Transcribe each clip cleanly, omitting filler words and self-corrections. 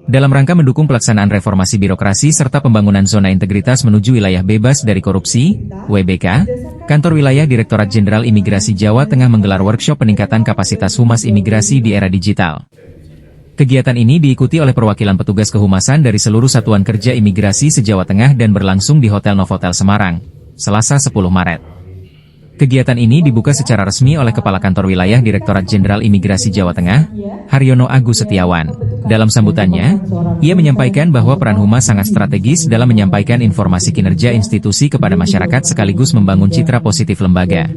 Dalam rangka mendukung pelaksanaan reformasi birokrasi serta pembangunan zona integritas menuju wilayah bebas dari korupsi, WBK, Kantor Wilayah Direktorat Jenderal Imigrasi Jawa Tengah menggelar workshop peningkatan kapasitas humas imigrasi di era digital. Kegiatan ini diikuti oleh perwakilan petugas kehumasan dari seluruh satuan kerja imigrasi se-Jawa Tengah dan berlangsung di Hotel Novotel Semarang, Selasa 10 Maret. Kegiatan ini dibuka secara resmi oleh Kepala Kantor Wilayah Direktorat Jenderal Imigrasi Jawa Tengah, Haryono Agus Setiawan. Dalam sambutannya, ia menyampaikan bahwa peran humas sangat strategis dalam menyampaikan informasi kinerja institusi kepada masyarakat sekaligus membangun citra positif lembaga.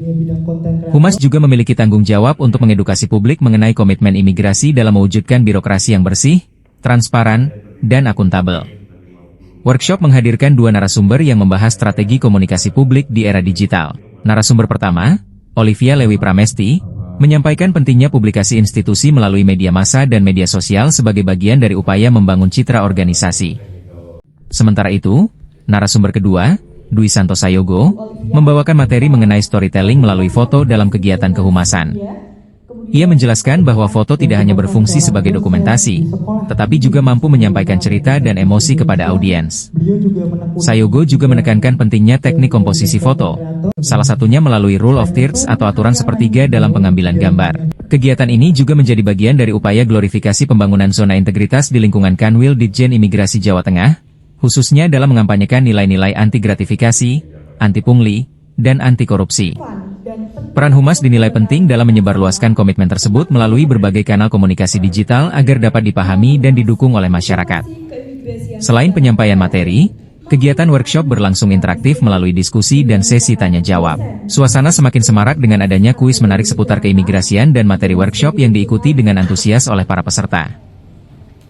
Humas juga memiliki tanggung jawab untuk mengedukasi publik mengenai komitmen imigrasi dalam mewujudkan birokrasi yang bersih, transparan, dan akuntabel. Workshop menghadirkan dua narasumber yang membahas strategi komunikasi publik di era digital. Narasumber pertama, Olivia Lewi Pramesti, menyampaikan pentingnya publikasi institusi melalui media massa dan media sosial sebagai bagian dari upaya membangun citra organisasi. Sementara itu, narasumber kedua, Dwi Santosa Yogo, membawakan materi mengenai storytelling melalui foto dalam kegiatan kehumasan. Ia menjelaskan bahwa foto tidak hanya berfungsi sebagai dokumentasi, tetapi juga mampu menyampaikan cerita dan emosi kepada audiens. Sayogo juga menekankan pentingnya teknik komposisi foto, salah satunya melalui rule of thirds atau aturan sepertiga dalam pengambilan gambar. Kegiatan ini juga menjadi bagian dari upaya glorifikasi pembangunan zona integritas di lingkungan Kanwil Ditjen Imigrasi Jawa Tengah, khususnya dalam mengampanyekan nilai-nilai anti gratifikasi, anti pungli, dan anti korupsi. Peran humas dinilai penting dalam menyebarluaskan komitmen tersebut melalui berbagai kanal komunikasi digital agar dapat dipahami dan didukung oleh masyarakat. Selain penyampaian materi, kegiatan workshop berlangsung interaktif melalui diskusi dan sesi tanya-jawab. Suasana semakin semarak dengan adanya kuis menarik seputar keimigrasian dan materi workshop yang diikuti dengan antusias oleh para peserta.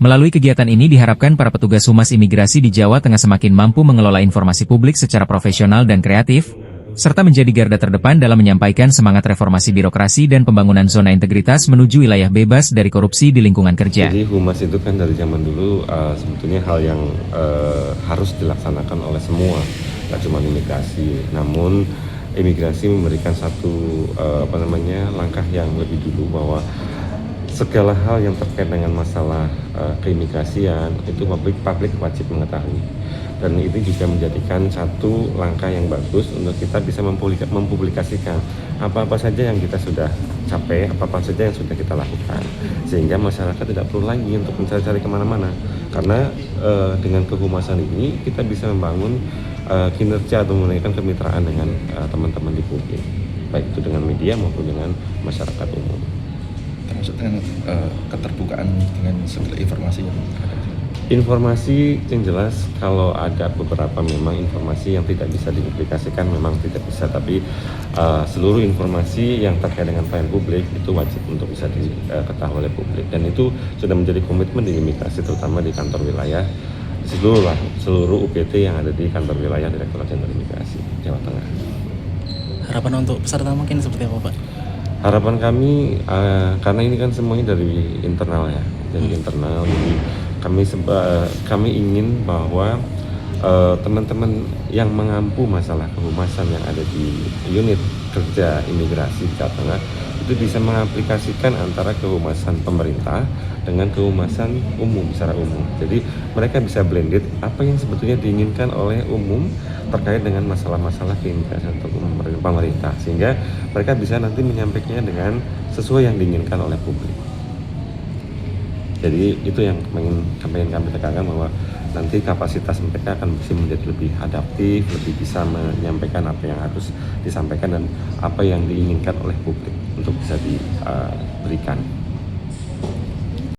Melalui kegiatan ini diharapkan para petugas humas imigrasi di Jawa Tengah semakin mampu mengelola informasi publik secara profesional dan kreatif, serta menjadi garda terdepan dalam menyampaikan semangat reformasi birokrasi dan pembangunan zona integritas menuju wilayah bebas dari korupsi di lingkungan kerja. Jadi humas itu kan dari zaman dulu sebetulnya hal yang harus dilaksanakan oleh semua, tidak cuma imigrasi. Namun imigrasi memberikan satu langkah yang lebih dulu bahwa segala hal yang terkait dengan masalah keimigrasian itu publik wajib mengetahui. Dan itu juga menjadikan satu langkah yang bagus untuk kita bisa mempublikasikan apa-apa saja yang kita sudah capai, apa-apa saja yang sudah kita lakukan, sehingga masyarakat tidak perlu lagi untuk mencari-cari kemana-mana, karena dengan kehumasan ini kita bisa membangun kinerja atau menaikkan kemitraan dengan teman-teman di publik, baik itu dengan media maupun dengan masyarakat umum. Termasuk dengan keterbukaan dengan segala informasi yang ada. Informasi yang jelas, kalau ada beberapa memang informasi yang tidak bisa dipublikasikan memang tidak bisa, tapi seluruh informasi yang terkait dengan pelayanan publik itu wajib untuk bisa diketahui oleh publik, dan itu sudah menjadi komitmen di imigrasi, terutama di kantor wilayah seluruh UPT yang ada di kantor wilayah Direktorat Jenderal Imigrasi Jawa Tengah. Harapan untuk peserta mungkin seperti apa, Pak? Harapan kami, karena ini kan semuanya dari internal ya, dari internal, jadi kami ingin bahwa teman-teman yang mengampu masalah kehumasan yang ada di unit kerja imigrasi Jawa Tengah itu bisa mengaplikasikan antara kehumasan pemerintah dengan kehumasan umum secara umum. Jadi mereka bisa blended apa yang sebetulnya diinginkan oleh umum terkait dengan masalah-masalah keimigrasian atau pemerintah, sehingga mereka bisa nanti menyampaikannya dengan sesuai yang diinginkan oleh publik. Jadi itu yang kami tekankan, bahwa nanti kapasitas mereka akan bisa menjadi lebih adaptif, lebih bisa menyampaikan apa yang harus disampaikan dan apa yang diinginkan oleh publik untuk bisa diberikan.